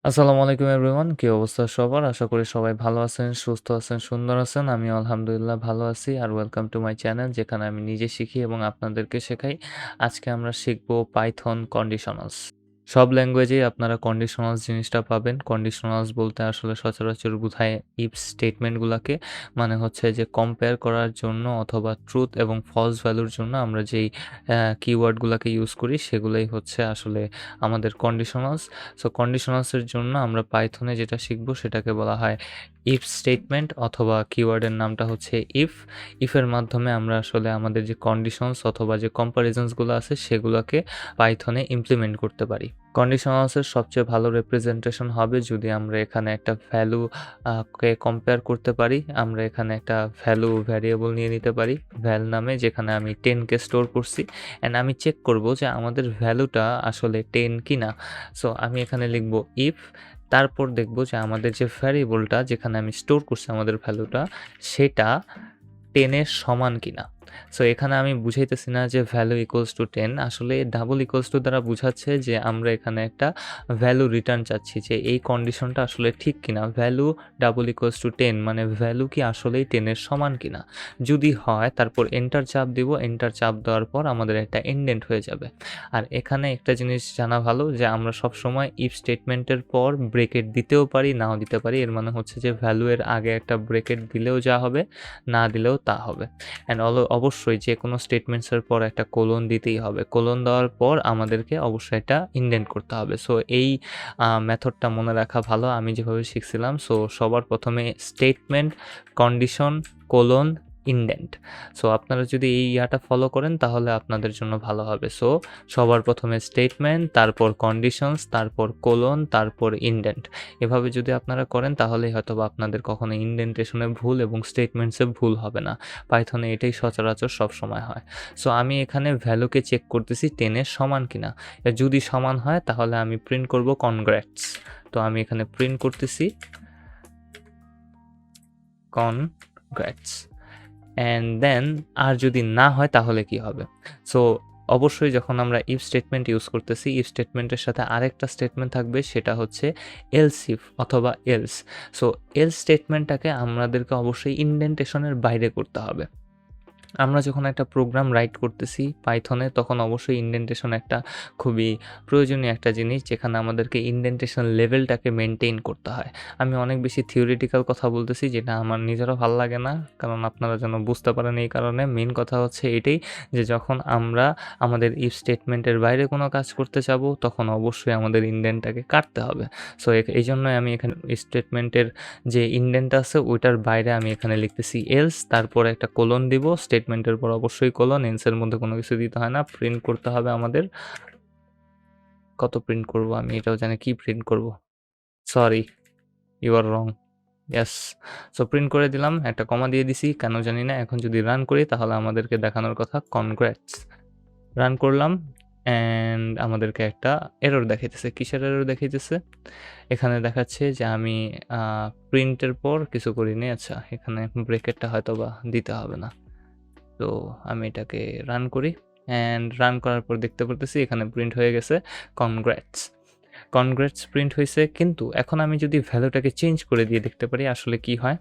আসসালামু আলাইকুম এভরিওয়ান। কি অবস্থা সবার? আশা করি সবাই ভালো আছেন, সুস্থ আছেন, সুন্দর আছেন। আমিও আলহামদুলিল্লাহ ভালো আছি। আর ওয়েলকাম টু মাই চ্যানেল যেখানে আমি নিজে শিখি এবং আপনাদেরকে শেখাই। আজকে আমরা শিখব পাইথন কন্ডিশনালস। সব ল্যাঙ্গুয়েজেই আপনারা কন্ডিশনালস জিনিসটা পাবেন। কন্ডিশনালস বলতে আসলে সচরাচর বোঝায় ইফ স্টেটমেন্টগুলাকে। মানে হচ্ছে যে কম্পেয়ার করার জন্য অথবা ট্রুথ এবং ফলস ভ্যালুর জন্য আমরা যেই কিওয়ার্ডগুলাকে ইউজ করি সেগুলাই হচ্ছে আসলে আমাদের কন্ডিশনালস। সো কন্ডিশনালসের জন্য আমরা পাইথনে যেটা শিখব সেটাকে বলা হয় ইফ স্টেটমেন্ট অথবা কিওয়ার্ডের নামটা হচ্ছে ইফ। ইফের মাধ্যমে আমরা আসলে আমাদের যে কন্ডিশনস অথবা যে কম্পারিজনসগুলো আছে সেগুলোকে পাইথনে ইমপ্লিমেন্ট করতে পারি। কন্ডিশনালসের সবচেয়ে ভালো রিপ্রেজেন্টেশন হবে যদি আমরা এখানে একটা ভ্যালু কে কম্পেয়ার করতে পারি। আমরা এখানে একটা ভ্যালু ভ্যারিয়েবল নিয়ে নিতে পারি ভ্যাল নামে, যেখানে আমি 10কে স্টোর করছি অ্যান্ড আমি চেক করব যে আমাদের ভ্যালুটা আসলে 10 কিনা। সো আমি এখানে লিখব ইফ, তারপর দেখব যে আমাদের যে ভ্যারিয়েবলটা যেখানে আমি স্টোর করছি আমাদের ভ্যালুটা সেটা 10 এর সমান কিনা। সো এখানে আমি বুঝাইতেছি না যে ভ্যালু ইকুয়ালস টু 10, আসলে ডাবল ইকুয়ালস টু দ্বারা বুঝাচ্ছে যে আমরা এখানে একটা ভ্যালু রিটার্ন চাচ্ছি যে এই কন্ডিশনটা আসলে ঠিক কিনা। ভ্যালু ডাবল ইকুয়ালস টু 10 মানে ভ্যালু কি আসলেই 10 এর সমান কিনা। যদি হয় তারপর এন্টার চাপ দিব, এন্টার চাপ দেওয়ার পর আমাদের একটা ইনডেন্ট হয়ে যাবে। আর এখানে একটা জিনিস জানা ভালো যে আমরা সবসময় ইফ স্টেটমেন্টের পর ব্রেকেট দিতেও পারি, নাও দিতে পারি। এর মানে হচ্ছে যে ভ্যালু এর আগে একটা ব্রেকেট দিলেও যা হবে, না দিলেও তা হবে। অ্যান্ড অবশ্যই যে কোনো স্টেটমেন্টসের পর একটা কোলন দিতেই হবে। কোলন দেওয়ার পর আমাদেরকে অবশ্যই এটা ইনডেন্ট করতে হবে। সো এই মেথডটা মনে রাখা ভালো, আমি যেভাবে শিখছিলাম। সো সবার প্রথমে statement, condition, colon, indent. So আপনারা যদি এই ইয়াটা ফলো করেন তাহলে আপনাদের জন্য ভালো হবে। সো সবার প্রথমে স্টেটমেন্ট, তারপর কন্ডিশনস, তারপর কোলন, তারপর ইনডেন্ট। এভাবে যদি আপনারা করেন তাহলেই হয়তোবা আপনাদের কখনো ইনডেন্টেশনে ভুল এবং স্টেটমেন্টসে ভুল হবে না। পাইথনে এটাই সচরাচর সবসময় হয়। সো আমি এখানে ভ্যালুকে চেক করতেছি 10 এর সমান কিনা। যদি সমান হয় তাহলে আমি প্রিন্ট করব কনগ্রেটস। তো আমি এখানে প্রিন্ট করতেছি কনগ্রেটস। অ্যান্ড দেন আর যদি না হয় তাহলে কি হবে? সো অবশ্যই যখন আমরা ইফ স্টেটমেন্ট ইউজ করতেছি, ইফ স্টেটমেন্টের সাথে আরেকটা স্টেটমেন্ট থাকবে সেটা হচ্ছে এলস ইফ অথবা এলস। সো এলস স্টেটমেন্টটাকে আমাদেরকে অবশ্যই ইনডেন্টেশনের বাইরে করতে হবে। আমরা যখন একটা প্রোগ্রাম রাইট করতেছি পাইথনে তখন অবশ্যই ইনডেন্টেশন একটা খুবই প্রয়োজনীয় একটা জিনিস, যেখানে আমাদেরকে ইনডেন্টেশন লেভেলটাকে মেনটেন করতে হয়। আমি অনেক বেশি থিওরিটিক্যাল কথা বলতেছি যেটা আমার নিজেরও ভালো লাগে না, কারণ আপনারা যেন বুঝতে পারেন এই কারণে। মেইন কথা হচ্ছে এটাই যে যখন আমরা আমাদের ইফ স্টেটমেন্টের বাইরে কোনো কাজ করতে যাব তখন অবশ্যই আমাদের ইনডেন্টটাকে কাটতে হবে। সো এই জন্যই আমি এখানে স্টেটমেন্টের যে ইনডেন্ট আছে ওইটার বাইরে আমি এখানে লিখতেছি এলস, তারপর একটা কোলন দিব, স্টেটমেন্টের পর অবশ্যই কোলন, এলসের মধ্যে কোনো কিছু দিতে হয় না। প্রিন্ট করতে হবে আমাদের। কত প্রিন্ট করব আমি এটাও জানি কি প্রিন্ট করব। Sorry, you are wrong. Yes. So print করে দিলাম, একটা কমা দিয়ে দিছি কেন জানি না। এখন যদি রান করি তাহলে আমাদেরকে দেখানোর কথা কনগ্রেটস। রান করলাম অ্যান্ড আমাদেরকে একটা এরর দেখাইতেছে। কিসের এরর দেখাইতেছে? এখানে দেখাচ্ছে যে আমি প্রিন্টের পর কিছু করিনি। আচ্ছা, এখানে ব্রেকেটটা হয়তোবা দিতে হবে না। তো আমি এটাকে রান করি অ্যান্ড রান করার পর দেখতে পারতেছি এখানে প্রিন্ট হয়ে গেছে কনগ্রেটস। কনগ্রেটস প্রিন্ট হয়েছে, কিন্তু এখন আমি যদি ভ্যালুটাকে চেঞ্জ করে দিয়ে দেখতে পারি আসলে কি হয়।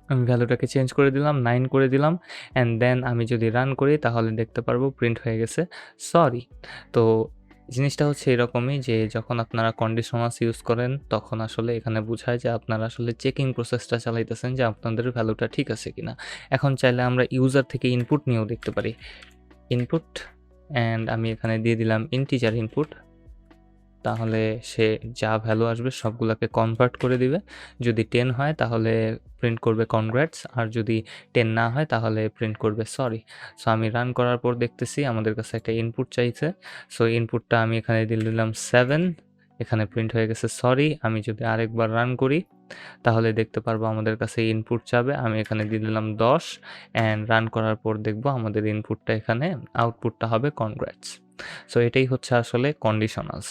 আমি ভ্যালুটাকে চেঞ্জ করে দিলাম, 9 করে দিলাম অ্যান্ড দেন আমি যদি রান করি তাহলে দেখতে পারবো প্রিন্ট হয়ে গেছে সরি। তো জিনিসটা হচ্ছে এরকমই যে যখন আপনারা কন্ডিশনালস ইউজ করেন তখন আসলে এখানে বোঝায় যে আপনারা আসলে চেকিং প্রসেসটা চালাইতেছেন যে আপনাদের ভ্যালুটা ঠিক আছে কিনা। এখন চাইলে আমরা ইউজার থেকে ইনপুট নিয়েও দেখতে পারি। ইনপুট অ্যান্ড আমি এখানে দিয়ে দিলাম ইন্টিজার ইনপুট, তাহলে সে যা ভ্যালু আসবে সবগুলোকে কনভার্ট করে দিবে। যদি 10 হয় তাহলে প্রিন্ট করবে কনগ্রেটস, আর যদি 10 না হয় তাহলে প্রিন্ট করবে সরি। সো আমি রান করার পর দেখতেছি আমাদের কাছে একটা ইনপুট চাইছে। সো ইনপুটটা আমি এখানে দিয়ে দিলাম 7, এখানে প্রিন্ট হয়ে গেছে সরি। আমি যদি আরেকবার রান করি তাহলে দেখতে পারবো আমাদের কাছে ইনপুট চাবে, আমি এখানে দিয়ে দিলাম 10 অ্যান্ড রান করার পর দেখবো আমাদের ইনপুটটা এখানে আউটপুটটা হবে কনগ্রেটস। সো এটাই হচ্ছে আসলে কন্ডিশনালস।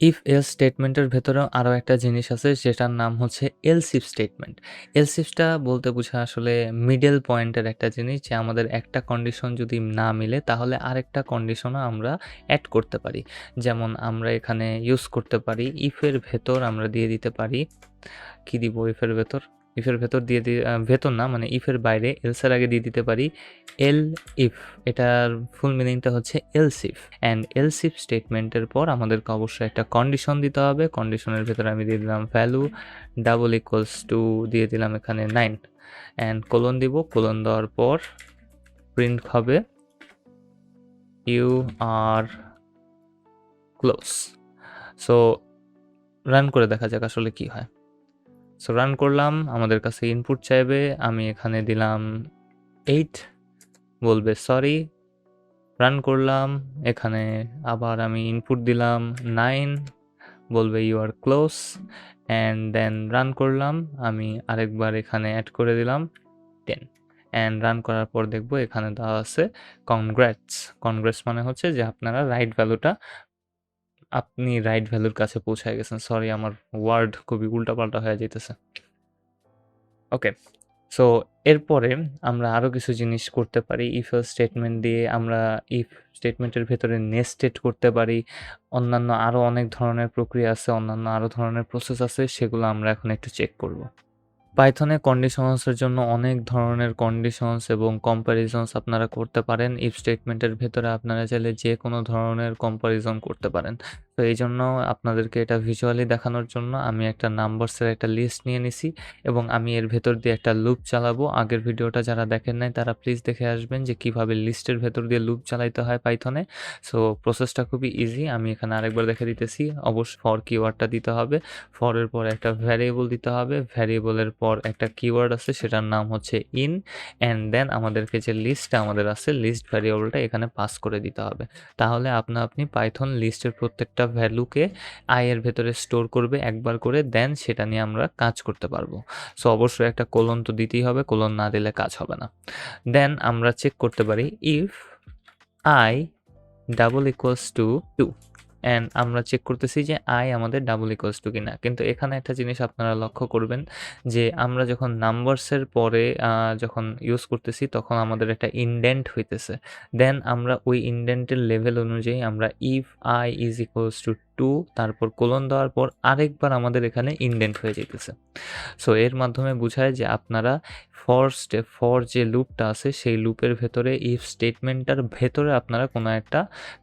ইফ এলস স্টেটমেন্টের ভেতরেও আরো একটা জিনিস আছে যেটার নাম হচ্ছে এলস ইফ স্টেটমেন্ট। এলস ইফটা বলতে বোঝায় আসলে মিডল পয়েন্টের একটা জিনিস, যে আমাদের একটা কন্ডিশন যদি না মিলে তাহলে আরেকটা কন্ডিশনও আমরা এড করতে পারি। যেমন আমরা এখানে ইউজ করতে পারি ইফের ভেতর আমরা দিয়ে দিতে পারি, কি দিব ইফের ভেতর? ইফের ভেতর দিয়ে ভেতর না, মানে ইফের বাইরে এলসের আগে দিয়ে দিতে পারি এল ইফ। এটার ফুল মিনিংটা হচ্ছে else if. And else if স্টেটমেন্টের পর আমাদেরকে অবশ্যই একটা কন্ডিশন দিতে হবে। কন্ডিশনের ভেতরে আমি দিয়ে দিলাম ভ্যালু ডাবল ইকুয়ালস টু, দিয়ে দিলাম এখানে 9 অ্যান্ড কোলন দিব। কোলন দেওয়ার পর প্রিন্ট হবে you are close. So run করে দেখা যাক আসলে কি হয়। সো রান করলাম, আমাদের কাছে ইনপুট চাইবে, আমি এখানে দিলাম 8, বলবে সরি। রান করলাম, এখানে আবার আমি ইনপুট দিলাম 9, বলবে you are close. And then run করলাম, আমি আরেকবার এখানে অ্যাড করে দিলাম 10 অ্যান্ড রান করার পর দেখবো এখানে দেওয়া আছে কনগ্রেটস। কনগ্রেটস মানে হচ্ছে যে আপনারা আপনি রাইট ভ্যালুর কাছে পৌঁছায় গেছেন। সরি, আমার ওয়ার্ড খুবই উল্টাপাল্টা হয়ে যাইতেছে। ওকে, সো এরপরে আমরা আরও কিছু জিনিস করতে পারি ইফ এলস স্টেটমেন্ট দিয়ে। আমরা ইফ স্টেটমেন্টের ভেতরে নেস্টেড করতে পারি। অন্যান্য আরও অনেক ধরনের প্রক্রিয়া আছে, অন্যান্য আরও ধরনের প্রসেস আছে, সেগুলো আমরা এখন একটু চেক করব। পাইথনে কন্ডিশনালসের জন্য অনেক ধরনের কন্ডিশনস এবং কম্প্যারিজনস আপনারা করতে পারেন। ইফ স্টেটমেন্টের ভেতরে আপনারা চাইলে যে কোনো ধরনের কম্প্যারিজন করতে পারেন। তো এই জন্য আপনাদেরকে এটা ভিজুয়ালি দেখানোর জন্য আমি একটা নাম্বারসের একটা লিস্ট নিয়ে নিছি এবং আমি এর ভেতর দিয়ে একটা লুপ চালাবো। আগের ভিডিওটা যারা দেখেন নাই তারা প্লিজ দেখে আসবেন যে কিভাবে লিস্টের ভেতর দিয়ে লুপ চালাইতে হয় পাইথনে। সো প্রসেসটা খুবই ইজি, আমি এখানে আরেকবার দেখে দিতেছি। অবশ্য ফর কিওয়ার্ডটা দিতে হবে, ফরের পর একটা ভ্যারিয়েবল দিতে হবে, ভ্যারিয়েবলের পর একটা কিওয়ার্ড আছে সেটার নাম হচ্ছে ইন, অ্যান্ড দেন আমাদেরকে যে লিস্টটা আমাদের আছে লিস্ট ভ্যারিয়েবলটা এখানে পাস করে দিতে হবে। তাহলে আপনি পাইথন লিস্টের প্রত্যেকটা ভ্যালুকে আই এর ভেতরে স্টোর করবে একবার করে, দেন সেটা নিয়ে আমরা কাজ করতে পারবো। সো অবশ্যই একটা কোলন তো দিতেই হবে, কোলন না দিলে কাজ হবে না। দেন আমরা চেক করতে পারি if I double equals to 2 and আমরা চেক করতেছি যে আই আমাদের ডাবল ইকুয়ালস টু কিনা। কিন্তু এখানে একটা জিনিস আপনারা লক্ষ্য করবেন যে আমরা যখন নাম্বারসের পরে যখন ইউজ করতেছি তখন আমাদের একটা ইনডেন্ট হইতেছে। দেন আমরা ওই ইনডেন্টের লেভেল অনুযায়ী আমরা if I is equals to 2 তারপর কোলন দেওয়ার পর আরেকবার আমাদের এখানে ইনডেন্ট হয়ে যেতেছে। সো এর মাধ্যমে বোঝায় যে আপনারা ফর যে লুপটা আছে সেই লুপের ভেতরে ইফ স্টেটমেন্টটার ভেতরে আপনারা কোনো একটা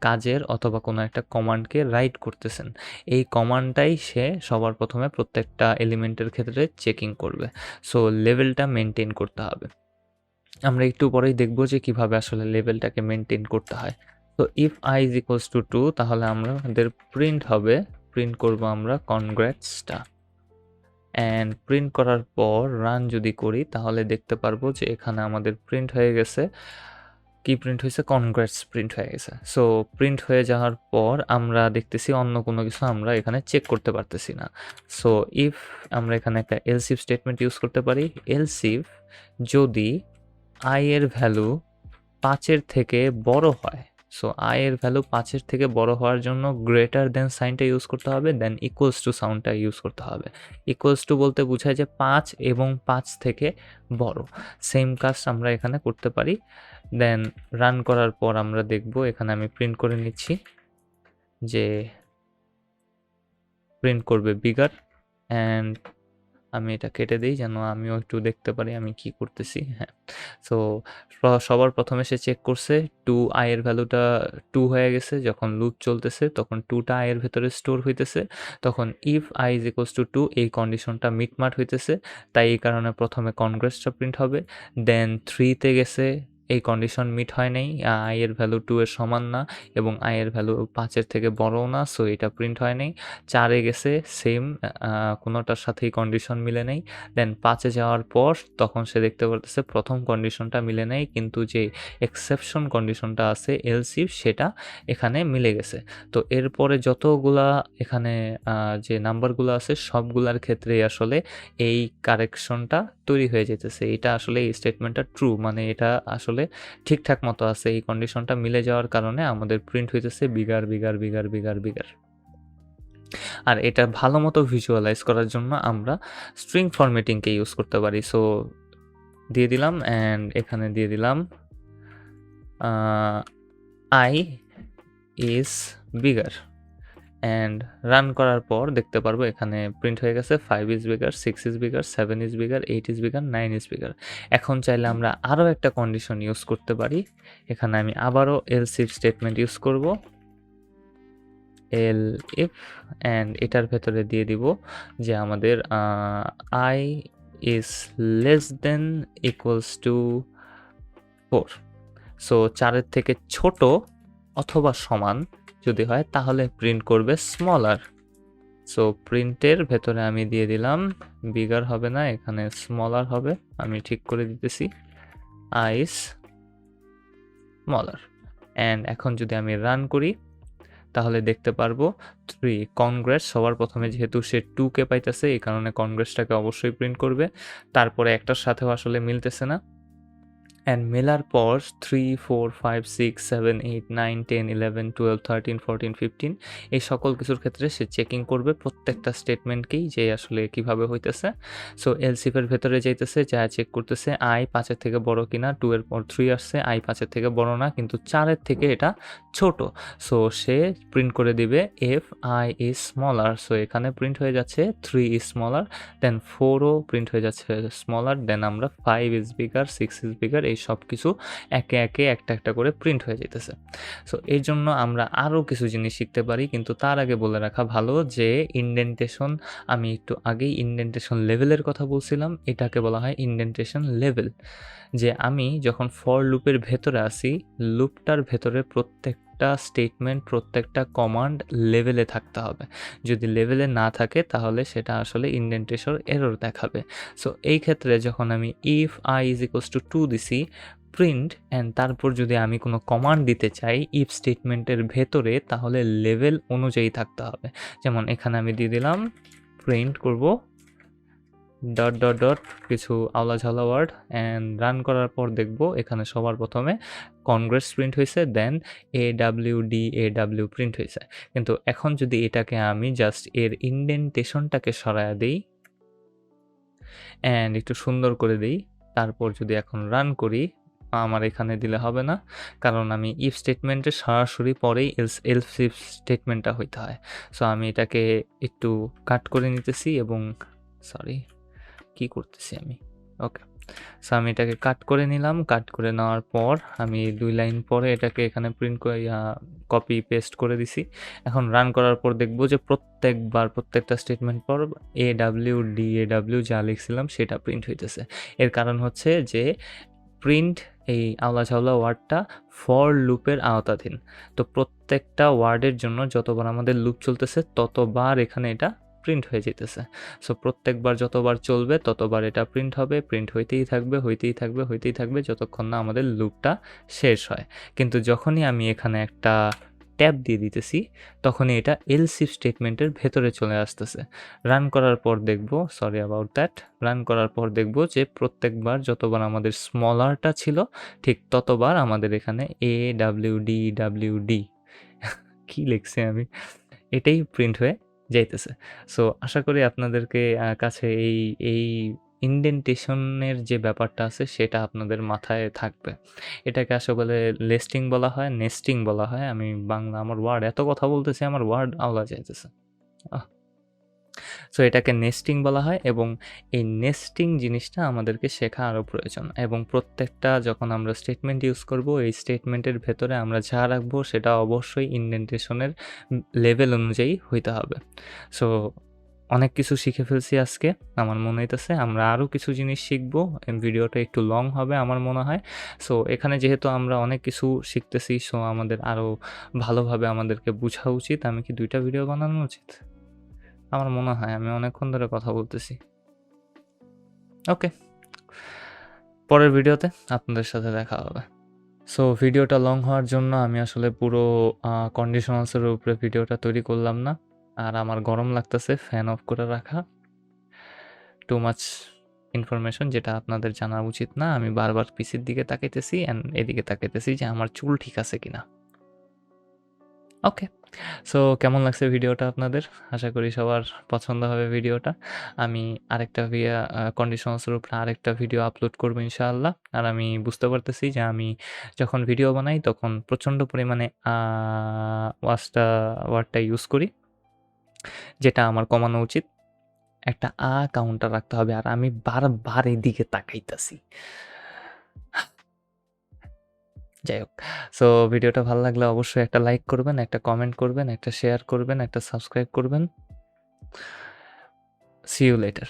কাজের অথবা কোনো একটা কমান্ডকে রাইট করতেছেন। এই কমান্ডটাই সে সবার প্রথমে প্রত্যেকটা এলিমেন্টের ক্ষেত্রে চেকিং করবে। সো লেভেলটা মেনটেন করতে হবে। আমরা একটু পরেই দেখব যে কিভাবে আসলে লেভেলটাকে মেনটেন করতে হয়। তো if I is equals to 2 তাহলে আমাদের প্রিন্ট করব আমরা কনগ্রেটসটা। অ্যান্ড প্রিন্ট করার পর রান যদি করি তাহলে দেখতে পারবো যে এখানে আমাদের প্রিন্ট হয়ে গেছে। কি প্রিন্ট হয়েছে? কনগ্রেটস প্রিন্ট হয়ে গেছে। সো প্রিন্ট হয়ে যাওয়ার পর আমরা দেখতেছি অন্য কোনো কিছু আমরা এখানে চেক করতে পারতেছি না। সো ইফ আমরা এখানে একটা এলস ইফ স্টেটমেন্ট ইউজ করতে পারি। এলস ইফ যদি আই এর ভ্যালু 5 এর থেকে বড় হয়, সো আই এর ভ্যালু 5 এর থেকে বড় হওয়ার জন্য গ্রেটার দেন সাইনটা ইউজ করতে হবে, দেন ইকুয়ালস টু সাউন্ডটা ইউজ করতে হবে। ইকুয়ালস টু বলতে বোঝায় যে 5 এবং 5 থেকে বড়। সেম কাজ আমরা এখানে করতে পারি। দেন রান করার পর আমরা দেখব, এখানে আমি প্রিন্ট করে নিচ্ছি যে প্রিন্ট করবে বিগার, অ্যান্ড আমি এটা কেটে দিই যেন আমিও একটু দেখতে পারি আমি কি করতেছি। হ্যাঁ, সো সবার প্রথমে সে চেক করছে 2 আই এর ভ্যালুটা 2 হয়ে গেছে। যখন লুপ চলতেছে তখন 2টা আই এর ভেতরে স্টোর হইতেছে। তখন if I is equals to 2 এই কন্ডিশনটা মিটমাট হইতেছে, তাই এই কারণে প্রথমে কনগ্রেসটা প্রিন্ট হবে। দেন 3তে গেছে, এই কন্ডিশন মিট হয় নাই, আই এর ভ্যালু 2 এর সমান না এবং আই এর ভ্যালু 5 এর থেকে বড়ও না, সো এটা প্রিন্ট হয় নাই। 4এ গেছে, সেম, কোনোটার সাথেই কন্ডিশন মিলে নেই। দেন 5এ যাওয়ার পর তখন সে দেখতে পারতেছে প্রথম কন্ডিশনটা মিলে নেই, কিন্তু যে এক্সেপশন কন্ডিশনটা আছে এলস ইফ সেটা এখানে মিলে গেছে। তো এরপরে যতগুলা এখানে যে নাম্বারগুলো আছে সবগুলার ক্ষেত্রেই আসলে এই কারেকশনটা তৈরি হয়ে যেতেছে। এটা আসলে এই স্টেটমেন্টটা ট্রু, মানে এটা আসলে ঠিকঠাক মতো আছে। এই কন্ডিশনটা মিলে যাওয়ার কারণে আমাদের প্রিন্ট হইতেছে bigger bigger bigger bigger bigger. আর এটা ভালো মতো ভিজুয়ালাইজ করার জন্য আমরা স্ট্রিং ফরম্যাটিংকে ইউজ করতে পারি। সো দিয়ে দিলাম অ্যান্ড এখানে দিয়ে দিলাম I is bigger and run করার পর দেখতে পারবো এখানে প্রিন্ট হয়ে গেছে 5 is bigger, 6 is bigger, 7 is bigger, 8 is bigger, 9 is bigger। এখন চাইলে আমরা আরও একটা কন্ডিশন ইউজ করতে পারি। এখানে আমি আবারও else if স্টেটমেন্ট ইউজ করব, if অ্যান্ড এটার ভেতরে দিয়ে দিব যে আমাদের I is less than equals to 4। So 4-এর থেকে ছোট অথবা সমান যদি হয় তাহলে প্রিন্ট করবে স্মলার। সো প্রিন্টের ভেতরে আমি দিয়ে দিলাম বিগার হবে না, এখানে স্মলার হবে। আমি ঠিক করে দিতেছি আইস স্মলার। অ্যান্ড এখন যদি আমি রান করি তাহলে দেখতে পারবো 3 কনগ্রেস। সবার প্রথমে যেহেতু সে 2কে পাইতেছে এই কারণে কনগ্রেসটাকে অবশ্যই প্রিন্ট করবে। তারপরে একটার সাথেও আসলে মিলতেছে না, অ্যান্ড মেলার পর 3, 4, 5, 6, 7, 8, 9, 10, 11, 12, 13, 14, 15 এই সকল কিছুর ক্ষেত্রে সে চেকিং করবে প্রত্যেকটা স্টেটমেন্টকেই যে আসলে কিভাবে হইতেছে। সো এলসিফের ভেতরে যাইতেছে, যা চেক করতেছে আই 5-এর থেকে বড় কিনা। 2 এর পর 3 আসছে, আই 5-এর থেকে বড় না কিন্তু 4-এর থেকে এটা ছোট। সো সে প্রিন্ট করে দিবে F I is smaller. So এখানে প্রিন্ট হয়ে যাচ্ছে 3 ইজ স্মলার, দেন 4ও প্রিন্ট হয়ে যাচ্ছে স্মলার, দেন আমরা 5 ইজ বিগার, 6 ইজ বিগার, এই সব কিছু একে একে একটা একটা করে প্রিন্ট হয়ে যেতেছে। সো এই জন্য আমরা আরও কিছু জিনিস শিখতে পারি, কিন্তু তার আগে বলে রাখা ভালো যে ইনডেন্টেশন, আমি একটু আগেই ইনডেন্টেশন লেভেলের কথা বলছিলাম, এটাকে বলা হয় ইনডেন্টেশন লেভেল। যে আমি যখন ফর লুপের ভেতরে আসি, লুপটার ভেতরে প্রত্যেকটা স্টেটমেন্ট, প্রত্যেকটা কমান্ড লেভেলে থাকতে হবে। যদি লেভেলে না থাকে তাহলে সেটা আসলে ইনডেন্টেশন এরর দেখাবে। সো এই ক্ষেত্রে যখন আমি if I is equals to 2 দিছি, প্রিন্ট অ্যান্ড তারপর যদি আমি কোনো কমান্ড দিতে চাই ইফ স্টেটমেন্টের ভেতরে, তাহলে লেভেল অনুযায়ী থাকতে হবে। যেমন এখানে আমি দিয়ে দিলাম প্রিন্ট করব ডট ডট ডট কিছু আওলা ঝালা ওয়ার্ড, অ্যান্ড রান করার পর দেখব এখানে সবার প্রথমে কনগ্রেস প্রিন্ট হয়েছে, দেন AWD প্রিন্ট হয়েছে। কিন্তু এখন যদি এটাকে আমি জাস্ট এর ইনডেন্টেশনটাকে সরায়া দিই অ্যান্ড একটু সুন্দর করে দিই, তারপর যদি এখন রান করি, আমার এখানে দিলে হবে না, কারণ আমি ইফ স্টেটমেন্টের সরাসরি পরেই এলস ইফ স্টেটমেন্টটা হইতে হয়। সো আমি এটাকে একটু কাট করে নিতেছি এবং সরি কি করতেছি আমি, ওকে। সো আমি এটাকে কাট করে নিলাম, কাট করে নেওয়ার পর আমি 2 লাইন পরে এটাকে এখানে প্রিন্ট করে কপি পেস্ট করে দিছি। এখন রান করার পর দেখব যে প্রত্যেকবার প্রত্যেকটা স্টেটমেন্ট পর AWD যা লিখছিলাম সেটা প্রিন্ট হইতেছে। এর কারণ হচ্ছে যে প্রিন্ট এই আওলা ঝাওলা ওয়ার্ডটা ফর লুপের আওতাধীন। তো প্রত্যেকটা ওয়ার্ডের জন্য যতবার আমাদের লুপ চলতেছে ততবার এখানে এটা প্রিন্ট হয়ে যেতেছে। সো প্রত্যেকবার যতবার চলবে ততবার এটা প্রিন্ট হবে, প্রিন্ট হইতেই থাকবে, হইতেই থাকবে, হইতেই থাকবে যতক্ষণ না আমাদের লুপটা শেষ হয়। কিন্তু যখনই আমি এখানে একটা ট্যাব দিয়ে দিতেছি তখনই এটা এলস ইফ স্টেটমেন্টের ভেতরে চলে আসতেছে। রান করার পর দেখব, সরি অ্যাবাউট দ্যাট, রান করার পর দেখব যে প্রত্যেকবার যতবার আমাদের স্মলারটা ছিল ঠিক ততবার আমাদের এখানে AWD কি লিখছি আমি, এটাই প্রিন্ট হয়ে যাইতেছে। সো আশা করি আপনাদেরকে কাছে এই ইনডেন্টেশনের যে ব্যাপারটা আছে সেটা আপনাদের মাথায় থাকবে। এটাকে আসলে লেস্টিং বলা হয়, নেস্টিং বলা হয়। আমি বাংলা, আমার ওয়ার্ড এত কথা বলতেছি আমার ওয়ার্ড আওলা যাইতেছে। সো এটাকে নেস্টিং বলা হয় এবং এই নেস্টিং জিনিসটা আমাদেরকে শেখা আরও প্রয়োজন। এবং প্রত্যেকটা যখন আমরা স্টেটমেন্ট ইউজ করব, এই স্টেটমেন্টের ভেতরে আমরা যা রাখবো সেটা অবশ্যই ইনডেন্টেশনের লেভেল অনুযায়ী হইতে হবে। সো অনেক কিছু শিখে ফেলছি আজকে, আমার মনে হইতেছে আমরা আরও কিছু জিনিস শিখবো। ভিডিওটা একটু লং হবে আমার মনে হয়। সো এখানে যেহেতু আমরা অনেক কিছু শিখতেছি, সো আমাদের আরও ভালোভাবে আমাদেরকে বোঝা উচিত। আমি কি 2টা ভিডিও বানানো উচিত? আমার মনে হয় আমি অনেকক্ষণ ধরে কথা বলতেছি। ওকে, পরের ভিডিওতে আপনাদের সাথে দেখা হবে। সো ভিডিওটা লং হওয়ার জন্য আমি আসলে পুরো কন্ডিশনালসের উপরে ভিডিওটা তৈরি করলাম না, আর আমার গরম লাগতেছে ফ্যান অফ করে রাখা। টু মাচ ইনফরমেশন যেটা আপনাদের জানা উচিত না। আমি বারবার পিসির দিকে তাকাইতেছি অ্যান্ড এদিকে তাকাইতেছি যে আমার চুল ঠিক আছে কিনা। ওকে। সো কেমন লাগছে ভিডিওটা আপনাদের? আশা করি সবার পছন্দ হবে ভিডিওটা। আমি আরেকটা কন্ডিশনালসের উপরে আরেকটা ভিডিও আপলোড করব ইনশাআল্লাহ। আর আমি বুঝতে পারতেছি যে আমি যখন ভিডিও বানাই তখন প্রচণ্ড পরিমাণে ওয়ার্ডটা ইউজ করি, যেটা আমার কমানো উচিত। একটা কাউন্টার রাখতে হবে। আর আমি বারবার এদিকে তাকাইতাছি। যাই হোক। সো ভিডিওটা ভালো লাগলে অবশ্যই একটা লাইক করবেন, একটা কমেন্ট করবেন, একটা শেয়ার করবেন, একটা সাবস্ক্রাইব করবেন। See you later.